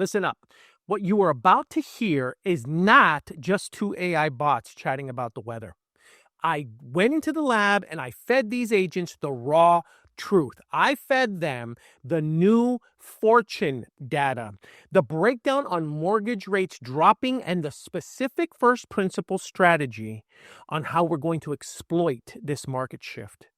Listen up. What you are about to hear is not just two AI bots chatting about the weather. I went into the lab and I fed these agents the raw truth. I fed them the new fortune data, the breakdown on mortgage rates dropping, and the specific first principle strategy on how we're going to exploit this market shift.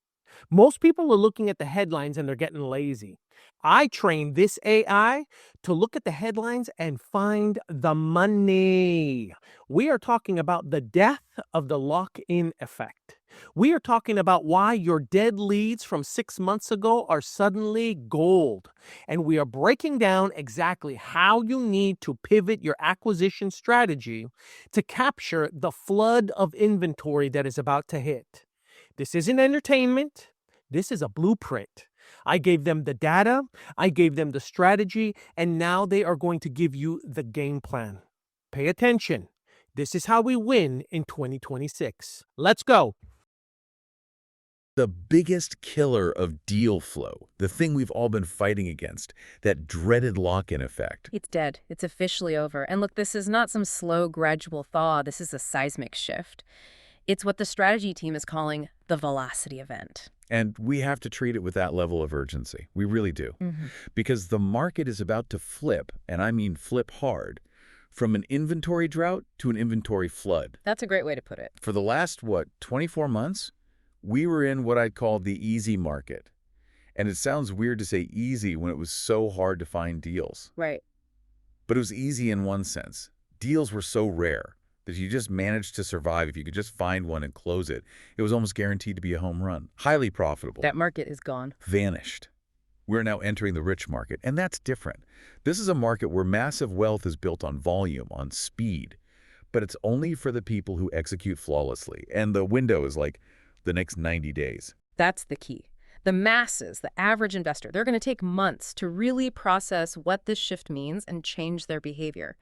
Most people are looking at the headlines and they're getting lazy. I trained this AI to look at the headlines and find the money. We are talking about the death of the lock-in effect. We are talking about why your dead leads from 6 months ago are suddenly gold. And we are breaking down exactly how you need to pivot your acquisition strategy to capture the flood of inventory that is about to hit. This isn't entertainment. This is a blueprint. I gave them the data, I gave them the strategy, and now they are going to give you the game plan. Pay attention. This is how we win in 2026. Let's go. The biggest killer of deal flow, the thing we've all been fighting against, that dreaded lock-in effect. It's dead. It's officially over. And look, this is not some slow, gradual thaw. This is a seismic shift. It's what the strategy team is calling the velocity event. And we have to treat it with that level of urgency. We really do. Because the market is about to flip, and I mean flip hard, from an inventory drought to an inventory flood. That's a great way to put it. For the last, 24 months, we were in what I'd call the easy market. And it sounds weird to say easy when it was so hard to find deals. Right. But it was easy in one sense. Deals were so rare that you just managed to survive. If you could just find one and close it, it was almost guaranteed to be a home run. Highly profitable. That market is gone. Vanished. We're now entering the rich market, and that's different. This is a market where massive wealth is built on volume, on speed, but it's only for the people who execute flawlessly, and the window is like the next 90 days. That's the key. The masses, the average investor, they're going to take months to really process what this shift means and change their behavior.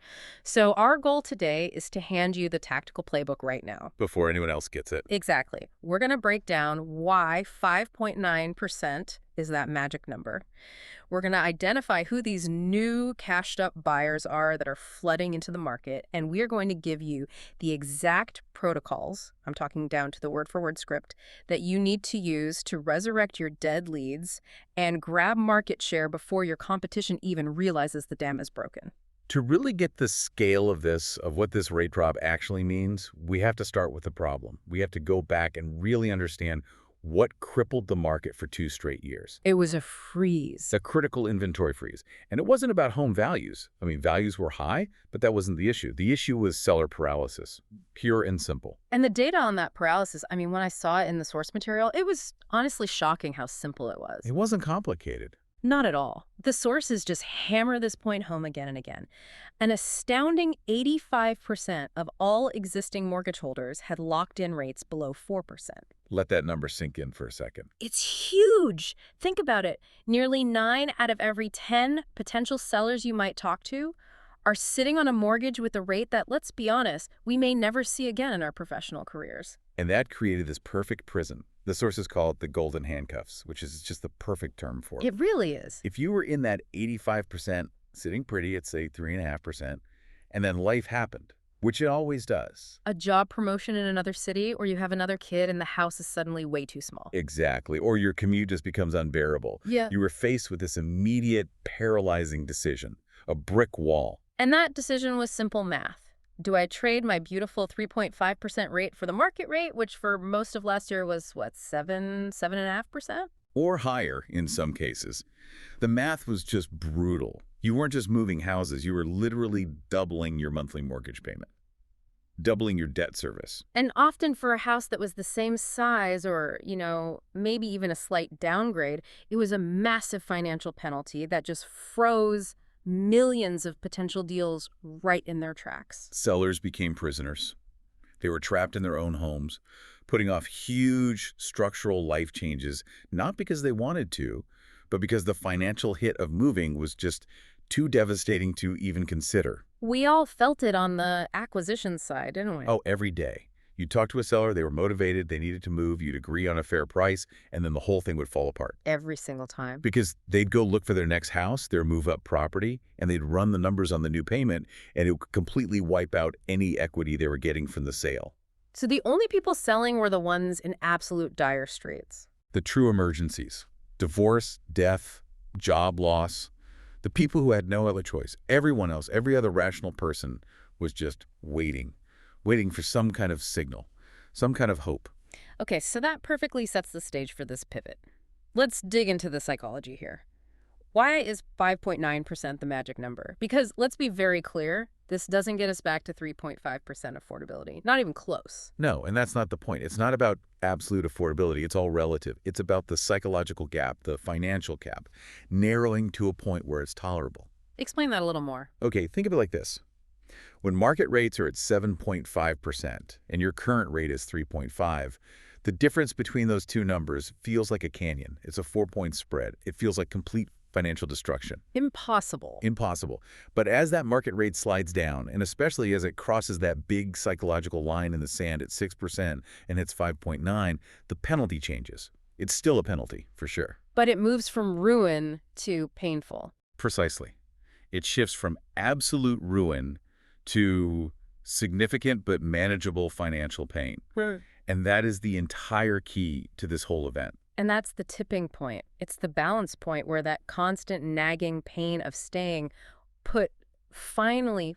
So our goal today is to hand you the tactical playbook right now. Before anyone else gets it. Exactly. We're going to break down why 5.9% is that magic number. We're going to identify who these new cashed up buyers are that are flooding into the market, and we are going to give you the exact protocols, I'm talking down to the word-for-word script, that you need to use to resurrect your dead leads and grab market share before your competition even realizes the dam is broken. To really get the scale of this, of what this rate drop actually means, we have to start with the problem. We have to go back and really understand what crippled the market for 2 straight years. It was a freeze. A critical inventory freeze. And it wasn't about home values. I mean, values were high, but that wasn't the issue. The issue was seller paralysis, pure and simple. And the data on that paralysis, I mean, when I saw it in the source material, it was honestly shocking how simple it was. It wasn't complicated. Not at all. The sources just hammer this point home again and again. An astounding 85% of all existing mortgage holders had locked in rates below 4%. Let that number sink in for a second. It's huge. Think about it. Nearly 9 out of every 10 potential sellers you might talk to are sitting on a mortgage with a rate that, let's be honest, we may never see again in our professional careers. And that created this perfect prison. The sources call it the golden handcuffs, which is just the perfect term for it. It really is. If you were in that 85% sitting pretty at, say, 3.5%, and then life happened, which it always does. A job promotion in another city, or you have another kid and the house is suddenly way too small. Exactly. Or your commute just becomes unbearable. Yeah. You were faced with this immediate, paralyzing decision, a brick wall. And that decision was simple math. Do I trade my beautiful 3.5% rate for the market rate, which for most of last year was, what, 7.5%? Or higher in some cases. The math was just brutal. You weren't just moving houses, you were literally doubling your monthly mortgage payment, doubling your debt service. And often for a house that was the same size or, maybe even a slight downgrade, it was a massive financial penalty that just froze millions of potential deals right in their tracks. Sellers became prisoners. They were trapped in their own homes, putting off huge structural life changes, not because they wanted to, but because the financial hit of moving was just too devastating to even consider. We all felt it on the acquisition side, didn't we? Oh, every day. You talk to a seller, they were motivated, they needed to move, you'd agree on a fair price, and then the whole thing would fall apart. Every single time. Because they'd go look for their next house, their move-up property, and they'd run the numbers on the new payment, and it would completely wipe out any equity they were getting from the sale. So the only people selling were the ones in absolute dire straits. The true emergencies. Divorce, death, job loss. The people who had no other choice. Everyone else, every other rational person was just waiting for some kind of signal, some kind of hope. Okay, so that perfectly sets the stage for this pivot. Let's dig into the psychology here. Why is 5.9% the magic number? Because let's be very clear, this doesn't get us back to 3.5% affordability. Not even close. No, and that's not the point. It's not about absolute affordability. It's all relative. It's about the psychological gap, the financial gap, narrowing to a point where it's tolerable. Explain that a little more. Okay, think of it like this. When market rates are at 7.5% and your current rate is 3.5, the difference between those two numbers feels like a canyon. It's a 4-point spread. It feels like complete financial destruction. Impossible. Impossible. But as that market rate slides down, and especially as it crosses that big psychological line in the sand at 6% and hits 5.9, the penalty changes. It's still a penalty, for sure. But it moves from ruin to painful. Precisely. It shifts from absolute ruin to significant but manageable financial pain. And that is the entire key to this whole event. And that's the tipping point. It's the balance point where that constant nagging pain of staying put finally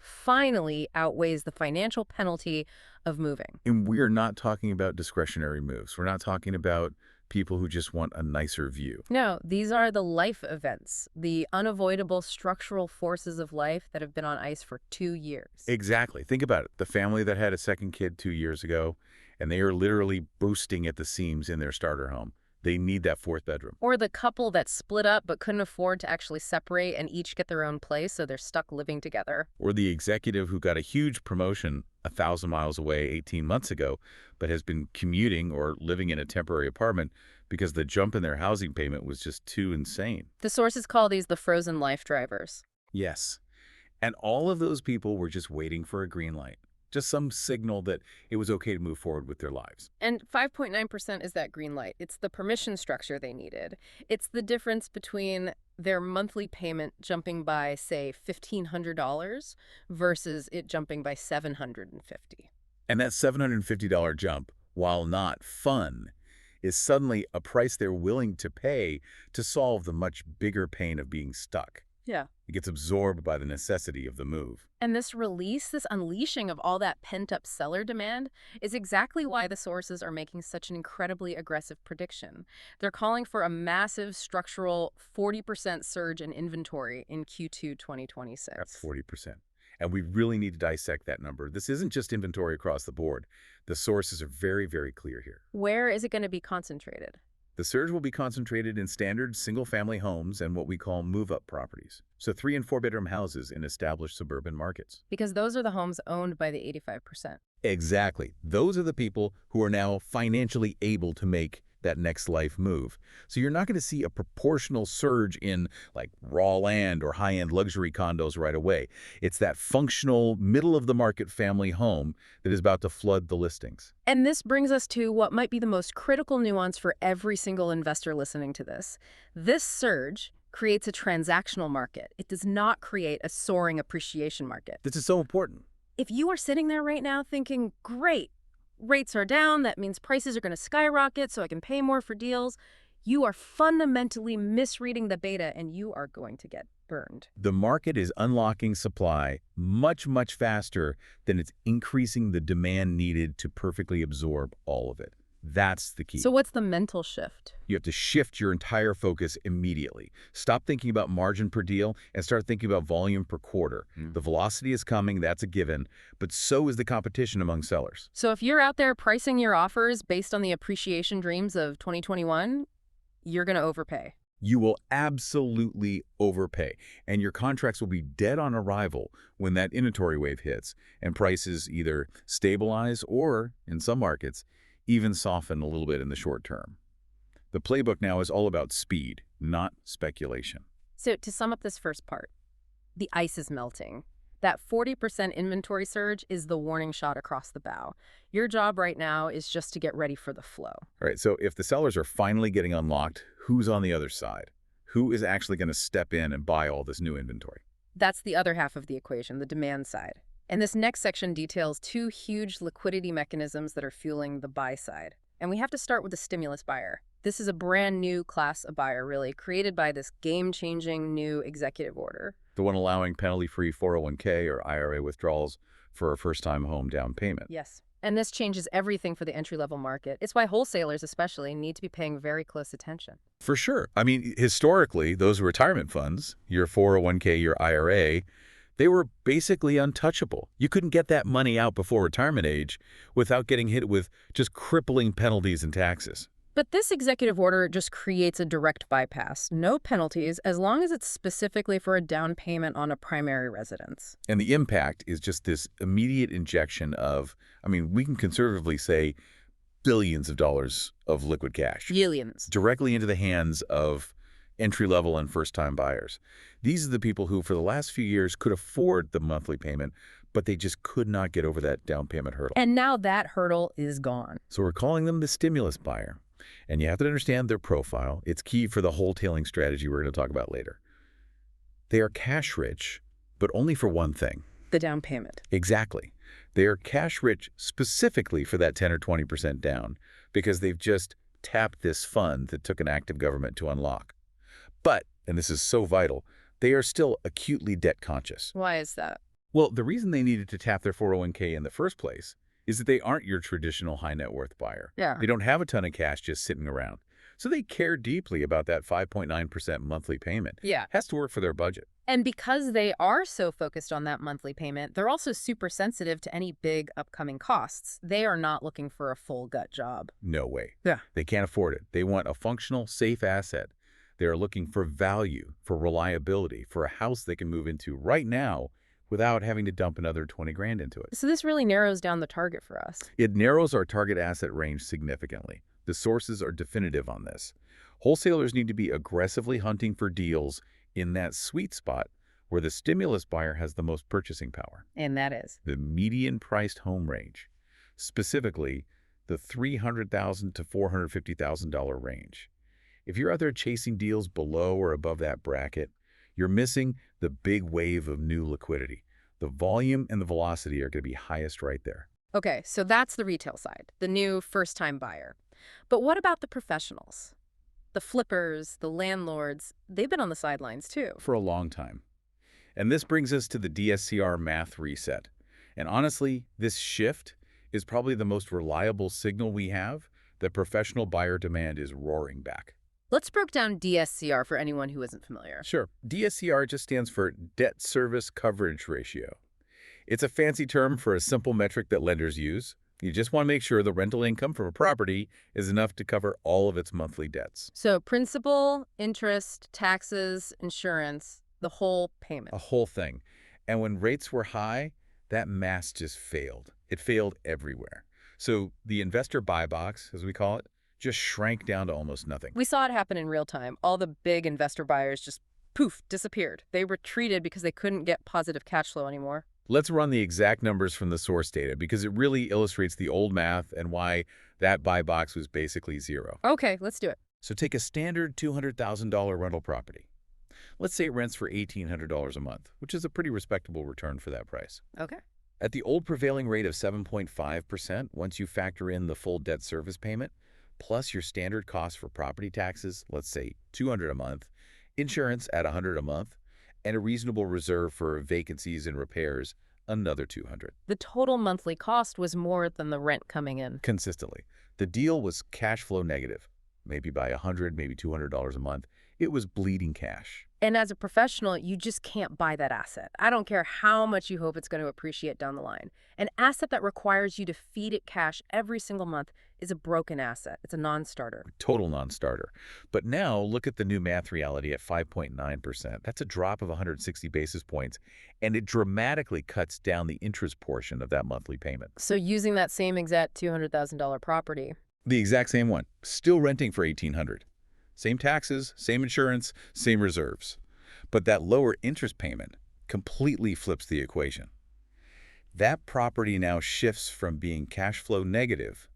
outweighs the financial penalty of moving. And we're not talking about discretionary moves. We're not talking about people who just want a nicer view. No, these are the life events, the unavoidable structural forces of life that have been on ice for 2 years. Exactly. Think about it. The family that had a second kid 2 years ago, and they are literally bursting at the seams in their starter home. They need that fourth bedroom. Or the couple that split up but couldn't afford to actually separate and each get their own place, so they're stuck living together. Or the executive who got a huge promotion 1,000 miles away 18 months ago, but has been commuting or living in a temporary apartment because the jump in their housing payment was just too insane. The sources call these the frozen life drivers. Yes. And all of those people were just waiting for a green light. Just some signal that it was okay to move forward with their lives. And 5.9% is that green light. It's the permission structure they needed. It's the difference between their monthly payment jumping by, say, $1,500 versus it jumping by $750. And that $750 jump, while not fun, is suddenly a price they're willing to pay to solve the much bigger pain of being stuck. Yeah. It gets absorbed by the necessity of the move. And this release, this unleashing of all that pent-up seller demand is exactly why the sources are making such an incredibly aggressive prediction. They're calling for a massive structural 40% surge in inventory in Q2 2026. That's 40%. And we really need to dissect that number. This isn't just inventory across the board. The sources are very, very clear here. Where is it going to be concentrated? The surge will be concentrated in standard single-family homes and what we call move-up properties. So 3- and 4-bedroom houses in established suburban markets. Because those are the homes owned by the 85%. Exactly. Those are the people who are now financially able to make that next life move. So you're not going to see a proportional surge in like raw land or high-end luxury condos right away. It's that functional middle-of-the-market family home that is about to flood the listings. And this brings us to what might be the most critical nuance for every single investor listening to this. This surge creates a transactional market. It does not create a soaring appreciation market. This is so important. If you are sitting there right now thinking, great, rates are down, that means prices are going to skyrocket so I can pay more for deals, you are fundamentally misreading the beta and you are going to get burned. The market is unlocking supply much, much faster than it's increasing the demand needed to perfectly absorb all of it. That's the key. So what's the mental shift? You have to shift your entire focus immediately. Stop thinking about margin per deal and start thinking about volume per quarter. The velocity is coming, that's a given, but so is the competition among sellers. So if you're out there pricing your offers based on the appreciation dreams of 2021, you're going to overpay. You will absolutely overpay, and your contracts will be dead on arrival when that inventory wave hits and prices either stabilize or, in some markets, even soften a little bit in the short term. The playbook now is all about speed, not speculation. So to sum up this first part, the ice is melting. That 40% inventory surge is the warning shot across the bow. Your job right now is just to get ready for the flow. All right, so if the sellers are finally getting unlocked, who's on the other side? Who is actually going to step in and buy all this new inventory? That's the other half of the equation, the demand side. And this next section details two huge liquidity mechanisms that are fueling the buy side. And we have to start with the stimulus buyer. This is a brand new class of buyer, really, created by this game-changing new executive order. The one allowing penalty-free 401k or IRA withdrawals for a first-time home down payment. Yes. And this changes everything for the entry-level market. It's why wholesalers especially need to be paying very close attention. For sure. I mean, historically, those retirement funds, your 401k, your IRA, they were basically untouchable. You couldn't get that money out before retirement age without getting hit with just crippling penalties and taxes. But this executive order just creates a direct bypass. No penalties, as long as it's specifically for a down payment on a primary residence. And the impact is just this immediate injection of, I mean, we can conservatively say billions of dollars of liquid cash. Billions. Directly into the hands of entry-level and first-time buyers. These are the people who, for the last few years, could afford the monthly payment, but they just could not get over that down payment hurdle. And now that hurdle is gone. So we're calling them the stimulus buyer. And you have to understand their profile. It's key for the wholetailing strategy we're going to talk about later. They are cash rich, but only for one thing. The down payment. Exactly. They are cash rich specifically for that 10 or 20% down because they've just tapped this fund that took an act of government to unlock. But, and this is so vital, they are still acutely debt conscious. Why is that? Well, the reason they needed to tap their 401k in the first place is that they aren't your traditional high net worth buyer. Yeah. They don't have a ton of cash just sitting around. So they care deeply about that 5.9% monthly payment. Yeah. It has to work for their budget. And because they are so focused on that monthly payment, they're also super sensitive to any big upcoming costs. They are not looking for a full gut job. No way. Yeah. They can't afford it. They want a functional, safe asset. They are looking for value, for reliability, for a house they can move into right now without having to dump another 20 grand into it. So this really narrows down the target for us. It narrows our target asset range significantly. The sources are definitive on this. Wholesalers need to be aggressively hunting for deals in that sweet spot where the stimulus buyer has the most purchasing power. And that is? The median priced home range, specifically the $300,000 to $450,000 range. If you're out there chasing deals below or above that bracket, you're missing the big wave of new liquidity. The volume and the velocity are going to be highest right there. Okay, so that's the retail side, the new first-time buyer. But what about the professionals? The flippers, the landlords, they've been on the sidelines too. For a long time. And this brings us to the DSCR math reset. And honestly, this shift is probably the most reliable signal we have that professional buyer demand is roaring back. Let's break down DSCR for anyone who isn't familiar. Sure. DSCR just stands for Debt Service Coverage Ratio. It's a fancy term for a simple metric that lenders use. You just want to make sure the rental income from a property is enough to cover all of its monthly debts. So principal, interest, taxes, insurance, the whole payment. A whole thing. And when rates were high, that math just failed. It failed everywhere. So the investor buy box, as we call it, just shrank down to almost nothing. We saw it happen in real time. All the big investor buyers just, poof, disappeared. They retreated because they couldn't get positive cash flow anymore. Let's run the exact numbers from the source data because it really illustrates the old math and why that buy box was basically zero. Okay, let's do it. So take a standard $200,000 rental property. Let's say it rents for $1,800 a month, which is a pretty respectable return for that price. Okay. At the old prevailing rate of 7.5%, once you factor in the full debt service payment, plus your standard cost for property taxes, let's say $200 a month, insurance at $100 a month, and a reasonable reserve for vacancies and repairs, another $200. The total monthly cost was more than the rent coming in. Consistently. The deal was cash flow negative, maybe by $100, maybe $200 a month. It was bleeding cash. And as a professional, you just can't buy that asset. I don't care how much you hope it's going to appreciate down the line. An asset that requires you to feed it cash every single month is a broken asset. It's a non-starter. Total non-starter. But now look at the new math reality at 5.9%. That's a drop of 160 basis points, and it dramatically cuts down the interest portion of that monthly payment. So using that same exact $200,000 property. The exact same one. Still renting for $1,800. Same taxes, same insurance, same reserves. But that lower interest payment, completely flips the equation. That property now shifts from being cash flow negative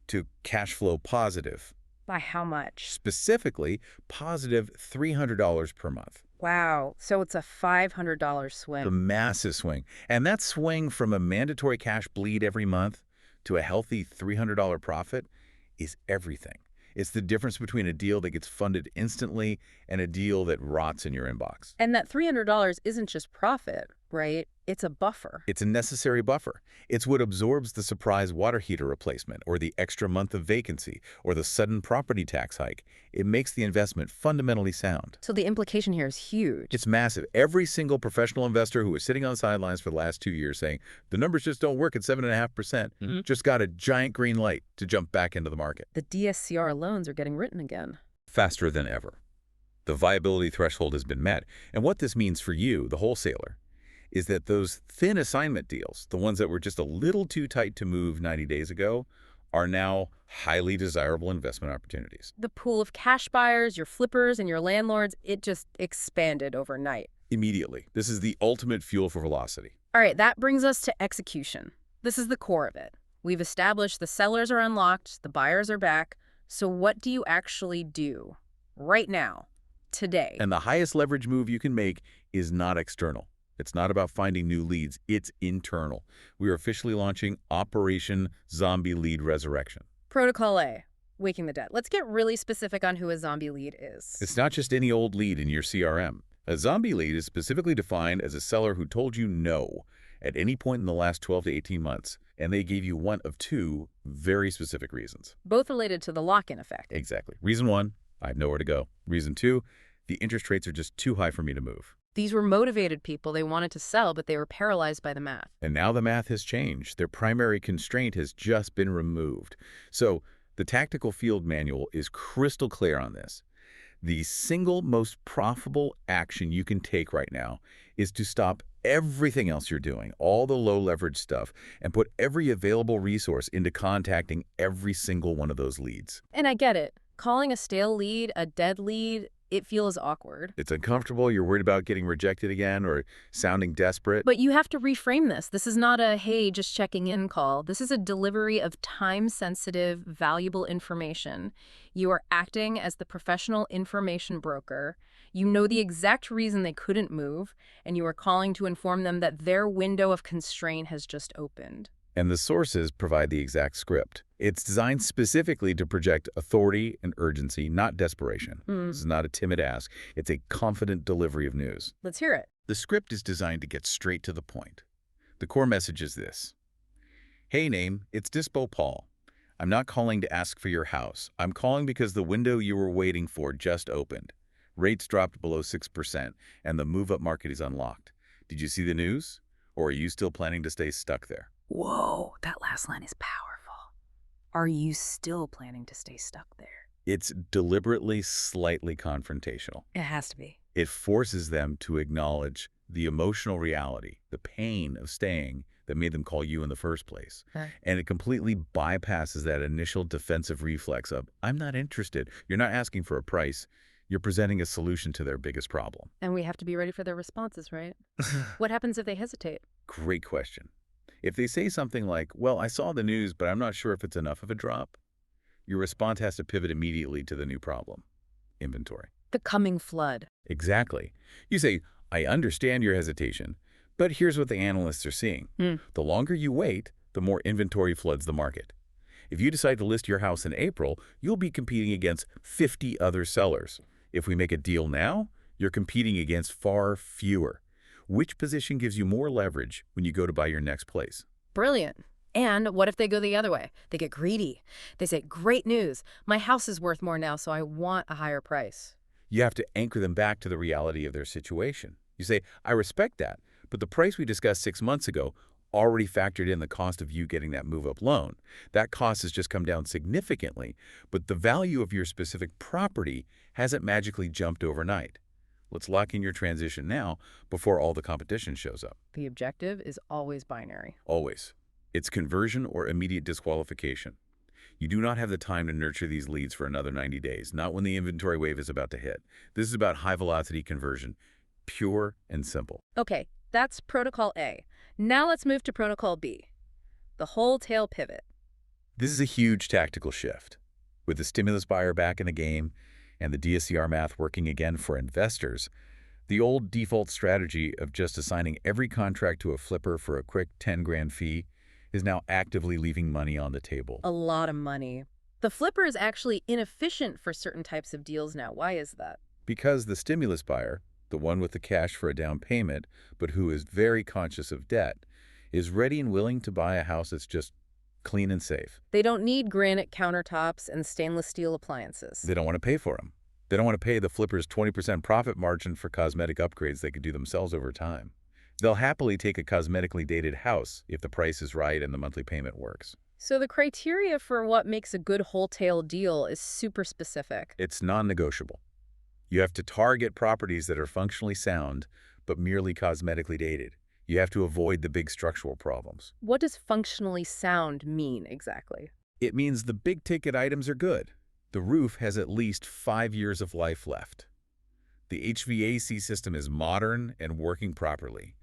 to cash flow positive. By how much? Specifically, positive $300 per month. Wow. So it's a $500 swing. A massive swing. And that swing from a mandatory cash bleed every month to a healthy $300 profit is everything. It's the difference between a deal that gets funded instantly and a deal that rots in your inbox. And that $300 isn't just profit, right? It's a buffer. It's a necessary buffer. It's what absorbs the surprise water heater replacement or the extra month of vacancy or the sudden property tax hike. It makes the investment fundamentally sound. So the implication here is huge. It's massive. Every single professional investor who was sitting on the sidelines for the last 2 years saying, the numbers just don't work at 7.5%, just got a giant green light to jump back into the market. The DSCR loans are getting written again. Faster than ever. The viability threshold has been met. And what this means for you, the wholesaler, is that those thin assignment deals, the ones that were just a little too tight to move 90 days ago, are now highly desirable investment opportunities. The pool of cash buyers, your flippers, and your landlords, it just expanded overnight. Immediately. This is the ultimate fuel for velocity. All right, that brings us to execution. This is the core of it. We've established the sellers are unlocked, the buyers are back. So what do you actually do right now, today? And the highest leverage move you can make is not external. It's not about finding new leads. It's internal. We are officially launching Operation Zombie Lead Resurrection. Protocol A, waking the dead. Let's get really specific on who a zombie lead is. It's not just any old lead in your CRM. A zombie lead is specifically defined as a seller who told you no at any point in the last 12 to 18 months, and they gave you one of two very specific reasons. Both related to the lock-in effect. Exactly. Reason one, I have nowhere to go. Reason two, the interest rates are just too high for me to move. These were motivated people. They wanted to sell, but they were paralyzed by the math. And now the math has changed. Their primary constraint has just been removed. So the tactical field manual is crystal clear on this. The single most profitable action you can take right now is to stop everything else you're doing, all the low leverage stuff, and put every available resource into contacting every single one of those leads. And I get it. Calling a stale lead a dead lead, it feels awkward. It's uncomfortable. You're worried about getting rejected again or sounding desperate. But you have to reframe this. This is not a, hey, just checking in call. This is a delivery of time-sensitive, valuable information. You are acting as the professional information broker. You know the exact reason they couldn't move, and you are calling to inform them that their window of constraint has just opened. And the sources provide the exact script. It's designed specifically to project authority and urgency, not desperation. This is not a timid ask. It's a confident delivery of news. Let's hear it. The script is designed to get straight to the point. The core message is this. Hey, name, it's Dispo Paul. I'm not calling to ask for your house. I'm calling because the window you were waiting for just opened. Rates dropped below 6%, and the move-up market is unlocked. Did you see the news? Or are you still planning to stay stuck there? Whoa, that last line is powerful. Are you still planning to stay stuck there? It's deliberately slightly confrontational. It has to be. It forces them to acknowledge the emotional reality, the pain of staying that made them call you in the first place. And it completely bypasses that initial defensive reflex of, I'm not interested. You're not asking for a price. You're presenting a solution to their biggest problem. And we have to be ready for their responses, right? What happens if they hesitate? Great question. If they say something like, well, I saw the news, but I'm not sure if it's enough of a drop, your response has to pivot immediately to the new problem, inventory. The coming flood. Exactly. You say, I understand your hesitation, but here's what the analysts are seeing. The longer you wait, the more inventory floods the market. If you decide to list your house in April, you'll be competing against 50 other sellers. If we make a deal now, you're competing against far fewer. Which position gives you more leverage when you go to buy your next place? Brilliant. And what if they go the other way? They get greedy. They say, great news. My house is worth more now, so I want a higher price. You have to anchor them back to the reality of their situation. You say, I respect that, but the price we discussed 6 months ago already factored in the cost of you getting that move-up loan. That cost has just come down significantly, but the value of your specific property hasn't magically jumped overnight. Let's lock in your transition now before all the competition shows up. The objective is always binary. Always. It's conversion or immediate disqualification. You do not have the time to nurture these leads for another 90 days, not when the inventory wave is about to hit. This is about high-velocity conversion Pure and simple. Okay, that's Protocol A. Now let's move to Protocol B, the whole tail pivot. This is a huge tactical shift. With the stimulus buyer back in the game and the DSCR math working again for investors, the old default strategy of just assigning every contract to a flipper for a quick 10 grand fee is now actively leaving money on the table. A lot of money. The flipper is actually inefficient for certain types of deals now. Why is that? Because the stimulus buyer, the one with the cash for a down payment, but who is very conscious of debt, is ready and willing to buy a house that's just clean and safe. They don't need granite countertops and stainless steel appliances. They don't want to pay for them. They don't want to pay the flipper's 20% profit margin for cosmetic upgrades they could do themselves over time. They'll happily take a cosmetically dated house if the price is right and the monthly payment works. So the criteria for what makes a good wholesale deal is super specific. It's non-negotiable. You have to target properties that are functionally sound but merely cosmetically dated. You have to avoid the big structural problems. What does functionally sound mean exactly? It means the big-ticket items are good. The roof has at least 5 years of life left. The HVAC system is modern and working properly.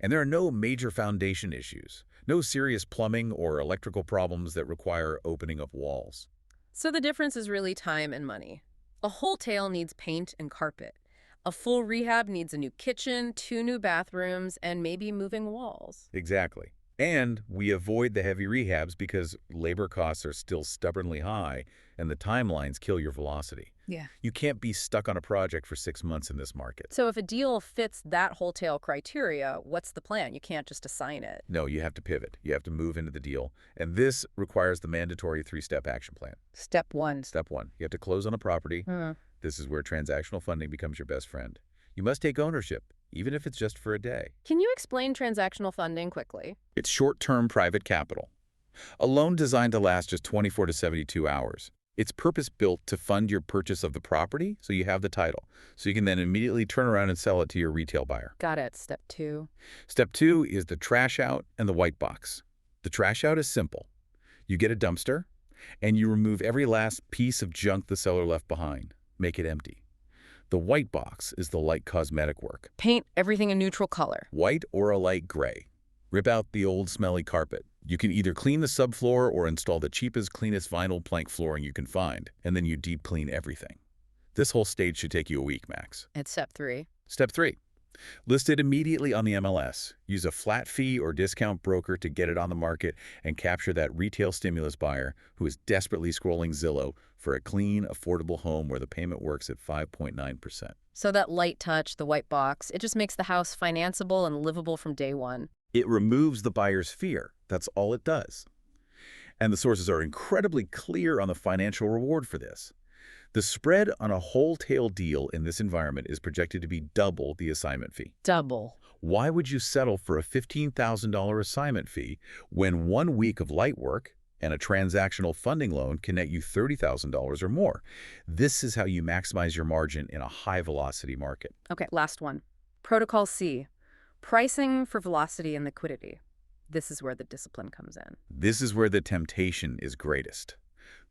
And there are no major foundation issues, no serious plumbing or electrical problems that require opening of walls. So the difference is really time and money. A wholesale needs paint and carpet. A full rehab needs a new kitchen, 2 new bathrooms, and maybe moving walls. Exactly. And we avoid the heavy rehabs because labor costs are still stubbornly high and the timelines kill your velocity. Yeah. You can't be stuck on a project for 6 months in this market. So if a deal fits that wholesale criteria, what's the plan? You can't just assign it. No, you have to pivot. You have to move into the deal. And this requires the mandatory 3-step action plan. Step 1. Step 1, you have to close on a property. This is where transactional funding becomes your best friend. You must take ownership, even if it's just for a day. Can you explain transactional funding quickly? It's short-term private capital. A loan designed to last just 24 to 72 hours. It's purpose-built to fund your purchase of the property so you have the title, so you can then immediately turn around and sell it to your retail buyer. Got it. Step 2. Step 2 is the trash out and the white box. The trash out is simple. You get a dumpster, and you remove every last piece of junk the seller left behind. Make it empty. The white box is the light cosmetic work. Paint everything a neutral color. White or a light gray. Rip out the old smelly carpet. You can either clean the subfloor or install the cheapest, cleanest vinyl plank flooring you can find, and then you deep clean everything. This whole stage should take you a week max. It's step 3. Step 3. List it immediately on the MLS. Use a flat fee or discount broker to get it on the market and capture that retail stimulus buyer who is desperately scrolling Zillow for a clean, affordable home where the payment works at 5.9%. So that light touch, the white box, it just makes the house financeable and livable from day one. It removes the buyer's fear. That's all it does. And the sources are incredibly clear on the financial reward for this. The spread on a wholesale deal in this environment is projected to be double the assignment fee. Double. Why would you settle for a $15,000 assignment fee when 1 week of light work and a transactional funding loan can net you $30,000 or more? This is how you maximize your margin in a high-velocity market. Okay, last one. Protocol C. Pricing for velocity and liquidity. This is where the discipline comes in. This is where the temptation is greatest.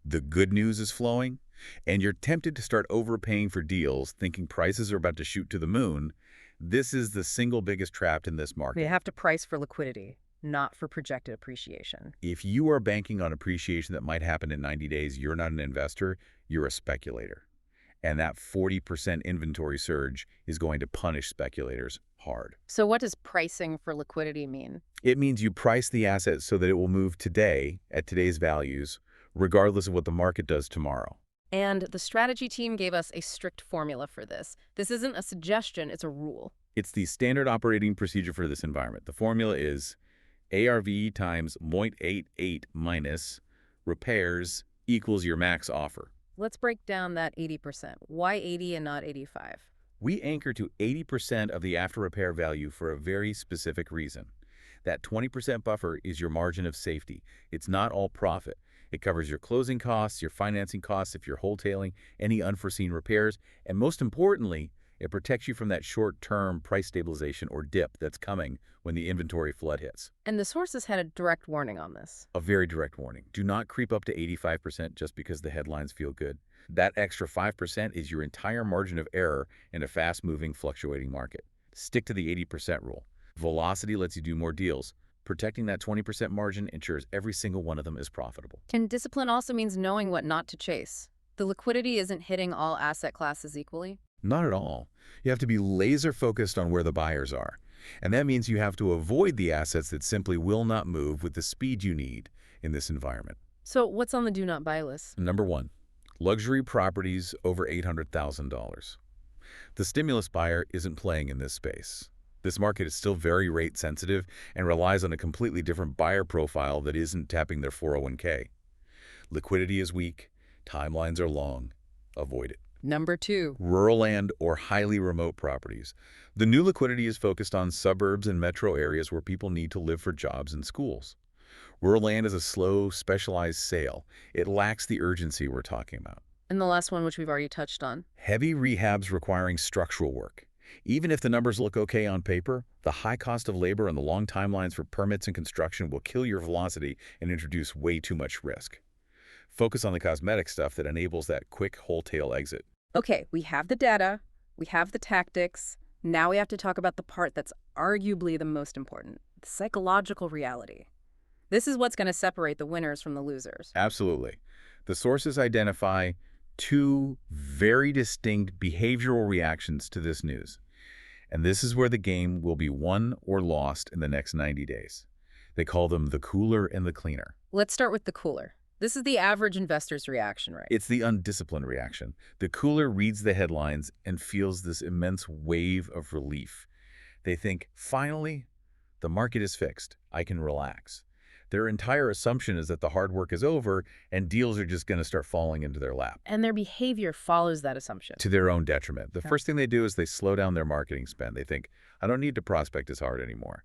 The good news is flowing, and you're tempted to start overpaying for deals, thinking prices are about to shoot to the moon. This is the single biggest trap in this market. You have to price for liquidity, not for projected appreciation. If you are banking on appreciation that might happen in 90 days, you're not an investor, you're a speculator. And that 40% inventory surge is going to punish speculators hard. So what does pricing for liquidity mean? It means you price the asset so that it will move today at today's values, regardless of what the market does tomorrow. And the strategy team gave us a strict formula for this. This isn't a suggestion, it's a rule. It's the standard operating procedure for this environment. The formula is ARV times 0.88 minus repairs equals your max offer. Let's break down that 80%. Why 80 and not 85? We anchor to 80% of the after repair value for a very specific reason. That 20% buffer is your margin of safety. It's not all profit. It covers your closing costs, your financing costs if you're wholesaling, any unforeseen repairs, and most importantly, it protects you from that short-term price stabilization or dip that's coming when the inventory flood hits. And the sources had a direct warning on this. A very direct warning. Do not creep up to 85% just because the headlines feel good. That extra 5% is your entire margin of error in a fast-moving, fluctuating market. Stick to the 80% rule. Velocity lets you do more deals. Protecting that 20% margin ensures every single one of them is profitable. And discipline also means knowing what not to chase. The liquidity isn't hitting all asset classes equally. Not at all. You have to be laser-focused on where the buyers are. And that means you have to avoid the assets that simply will not move with the speed you need in this environment. So what's on the do not buy list? Number 1, luxury properties over $800,000. The stimulus buyer isn't playing in this space. This market is still very rate sensitive and relies on a completely different buyer profile that isn't tapping their 401k. Liquidity is weak, timelines are long. Avoid it. Number 2. Rural land or highly remote properties. The new liquidity is focused on suburbs and metro areas where people need to live for jobs and schools. Rural land is a slow, specialized sale. It lacks the urgency we're talking about. And the last one, which we've already touched on. Heavy rehabs requiring structural work. Even if the numbers look okay on paper, the high cost of labor and the long timelines for permits and construction will kill your velocity and introduce way too much risk. Focus on the cosmetic stuff that enables that quick wholesale exit. Okay, we have the data, we have the tactics. Now we have to talk about the part that's arguably the most important, the psychological reality. This is what's going to separate the winners from the losers. Absolutely. The sources identify two very distinct behavioral reactions to this news. And this is where the game will be won or lost in the next 90 days. They call them the cooler and the cleaner. Let's start with the cooler. This is the average investor's reaction, right? It's the undisciplined reaction. The cooler reads the headlines and feels this immense wave of relief. They think, finally, the market is fixed. I can relax. Their entire assumption is that the hard work is over and deals are just going to start falling into their lap. And their behavior follows that assumption. To their own detriment. The first thing they do is they slow down their marketing spend. They think, I don't need to prospect as hard anymore.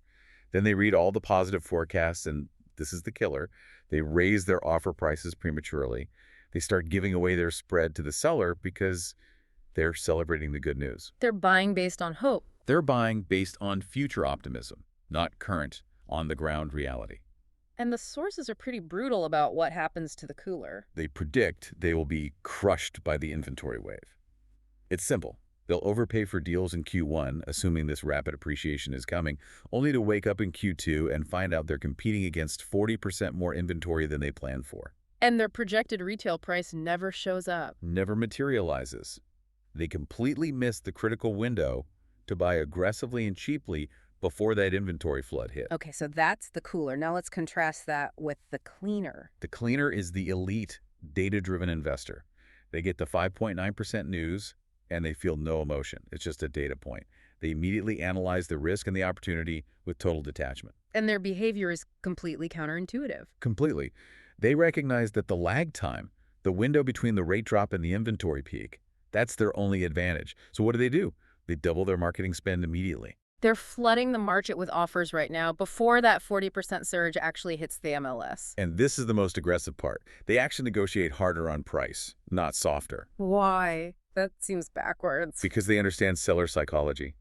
Then they read all the positive forecasts, and this is the killer. They raise their offer prices prematurely. They start giving away their spread to the seller because they're celebrating the good news. They're buying based on hope. They're buying based on future optimism, not current, on-the-ground reality. And the sources are pretty brutal about what happens to the cooler. They predict they will be crushed by the inventory wave. It's simple. They'll overpay for deals in Q1, assuming this rapid appreciation is coming, only to wake up in Q2 and find out they're competing against 40% more inventory than they planned for. And their projected retail price never shows up. Never materializes. They completely miss the critical window to buy aggressively and cheaply before that inventory flood hit. Okay, so that's the cooler. Now let's contrast that with the cleaner. The cleaner is the elite, data-driven investor. They get the 5.9% news, and they feel no emotion. It's just a data point. They immediately analyze the risk and the opportunity with total detachment. And their behavior is completely counterintuitive. Completely. They recognize that the lag time, the window between the rate drop and the inventory peak, that's their only advantage. So what do? They double their marketing spend immediately. They're flooding the market with offers right now before that 40% surge actually hits the MLS. And this is the most aggressive part. They actually negotiate harder on price, not softer. Why? That seems backwards. Because they understand seller psychology.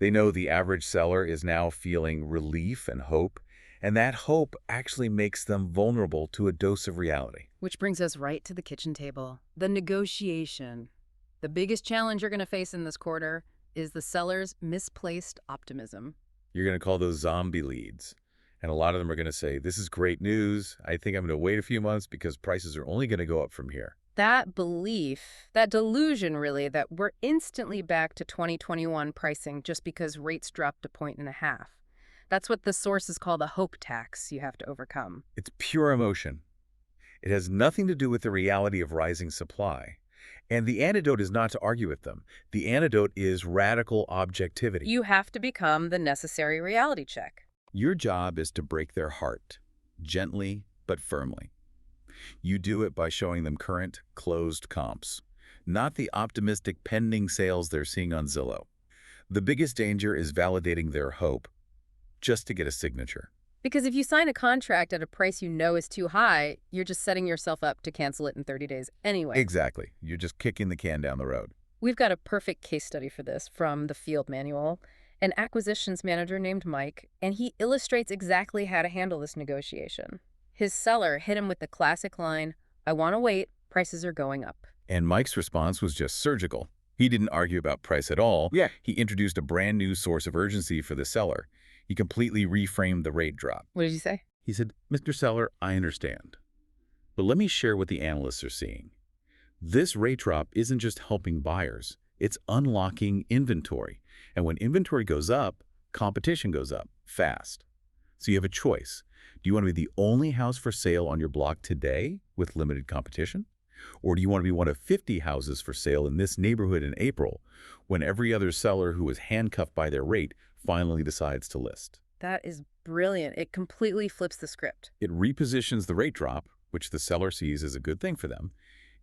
They know the average seller is now feeling relief and hope, and that hope actually makes them vulnerable to a dose of reality. Which brings us right to the kitchen table. The negotiation. The biggest challenge you're going to face in this quarter is the seller's misplaced optimism. You're going to call those zombie leads. And a lot of them are going to say, this is great news. I think I'm going to wait a few months because prices are only going to go up from here. That belief, that delusion really, that we're instantly back to 2021 pricing just because rates dropped a 1.5. That's what the sources call the hope tax you have to overcome. It's pure emotion. It has nothing to do with the reality of rising supply. And the antidote is not to argue with them. The antidote is radical objectivity. You have to become the necessary reality check. Your job is to break their heart, gently but firmly. You do it by showing them current, closed comps, not the optimistic pending sales they're seeing on Zillow. The biggest danger is validating their hope just to get a signature. Because if you sign a contract at a price you know is too high, you're just setting yourself up to cancel it in 30 days anyway. Exactly. You're just kicking the can down the road. We've got a perfect case study for this from the field manual. An acquisitions manager named Mike, and he illustrates exactly how to handle this negotiation. His seller hit him with the classic line, "I want to wait, prices are going up." And Mike's response was just surgical. He didn't argue about price at all. Yeah. He introduced a brand new source of urgency for the seller. He completely reframed the rate drop. What did you say? He said, "Mr. Seller, I understand. But let me share what the analysts are seeing. This rate drop isn't just helping buyers. It's unlocking inventory. And when inventory goes up, competition goes up fast. So you have a choice. Do you want to be the only house for sale on your block today with limited competition? Or do you want to be one of 50 houses for sale in this neighborhood in April when every other seller who was handcuffed by their rate finally decides to list?" That is brilliant. It completely flips the script. It repositions the rate drop, which the seller sees as a good thing for them,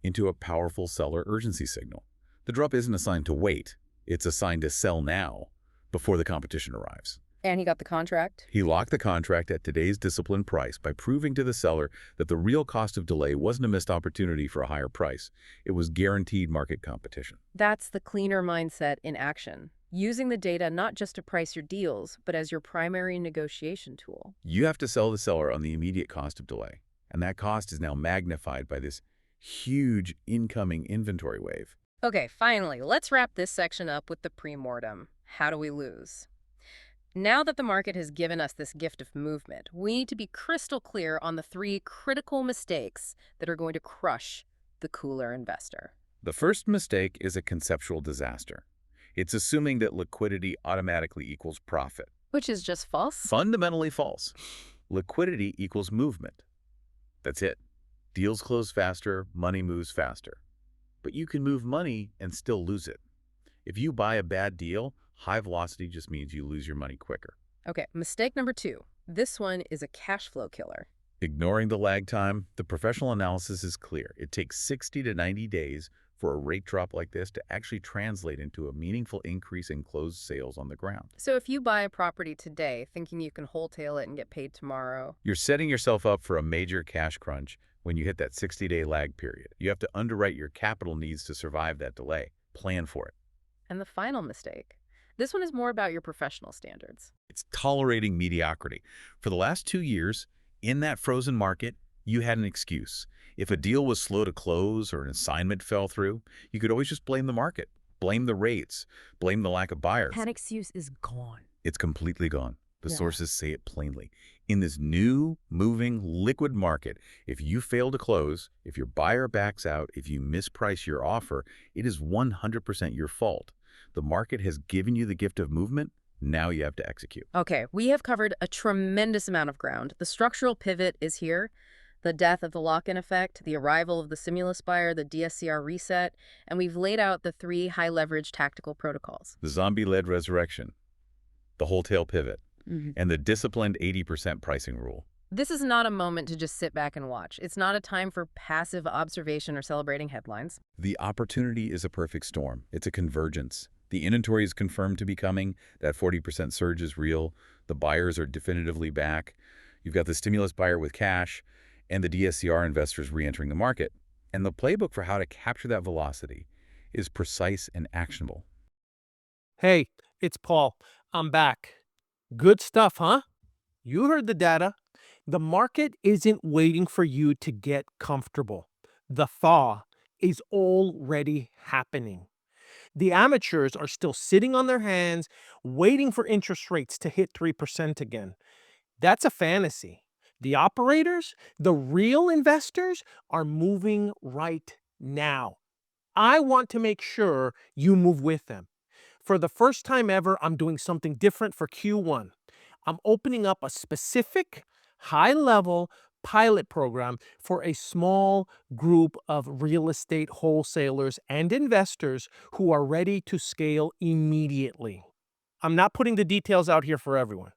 into a powerful seller urgency signal. The drop isn't assigned to wait. It's assigned to sell now, before the competition arrives. And he got the contract. He locked the contract at today's disciplined price by proving to the seller that the real cost of delay wasn't a missed opportunity for a higher price. It was guaranteed market competition. That's the cleaner mindset in action. Using the data not just to price your deals, but as your primary negotiation tool. You have to sell the seller on the immediate cost of delay, and that cost is now magnified by this huge incoming inventory wave. Okay, finally, let's wrap this section up with the pre-mortem. How do we lose? Now that the market has given us this gift of movement, we need to be crystal clear on the 3 critical mistakes that are going to crush the cooler investor. The first mistake is a conceptual disaster. It's assuming that liquidity automatically equals profit. Which is just false. Fundamentally false. Liquidity equals movement. That's it. Deals close faster, money moves faster. But you can move money and still lose it. If you buy a bad deal, high velocity just means you lose your money quicker. Okay, mistake number 2. This one is a cash flow killer. Ignoring the lag time, the professional analysis is clear. It takes 60 to 90 days for a rate drop like this to actually translate into a meaningful increase in closed sales on the ground. So if you buy a property today thinking you can wholesale it and get paid tomorrow, You're setting yourself up for a major cash crunch when you hit that 60-day lag period. You have to underwrite your capital needs to survive that delay. Plan for it. and the final mistake. This one is more about your professional standards. It's tolerating mediocrity. For the last 2 years, in that frozen market, you had an excuse. If a deal was slow to close or an assignment fell through, you could always just blame the market, blame the rates, blame the lack of buyers. That excuse is gone. It's completely gone. The Yeah. sources say it plainly. In this new, moving, liquid market, if you fail to close, if your buyer backs out, if you misprice your offer, it is 100% your fault. The market has given you the gift of movement. Now you have to execute. Okay, we have covered a tremendous amount of ground. The structural pivot is here. The death of the lock-in effect, the arrival of the stimulus buyer, the DSCR reset, and we've laid out the 3 high-leverage tactical protocols. The zombie-led resurrection, the wholesale pivot, Mm-hmm. and the disciplined 80% pricing rule. This is not a moment to just sit back and watch. It's not a time for passive observation or celebrating headlines. The opportunity is a perfect storm. It's a convergence. The inventory is confirmed to be coming. That 40% surge is real. The buyers are definitively back. You've got the stimulus buyer with cash and the DSCR investors re-entering the market. And the playbook for how to capture that velocity is precise and actionable. Hey, it's Paul. I'm back. Good stuff, huh? You heard the data. The market isn't waiting for you to get comfortable. The thaw is already happening. The amateurs are still sitting on their hands, waiting for interest rates to hit 3% again. That's a fantasy. The operators, the real investors, are moving right now. I want to make sure you move with them. For the first time ever, I'm doing something different for Q1. I'm opening up a specific, high-level pilot program for a small group of real estate wholesalers and investors who are ready to scale immediately. I'm not putting the details out here for everyone.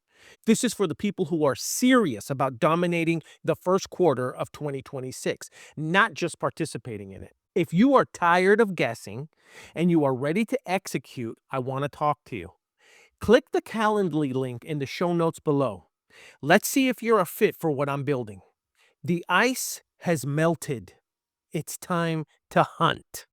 This is for the people who are serious about dominating the first quarter of 2026, not just participating in it. If you are tired of guessing and you are ready to execute, I want to talk to you. Click the Calendly link in the show notes below. Let's see if you're a fit for what I'm building. The ice has melted. It's time to hunt.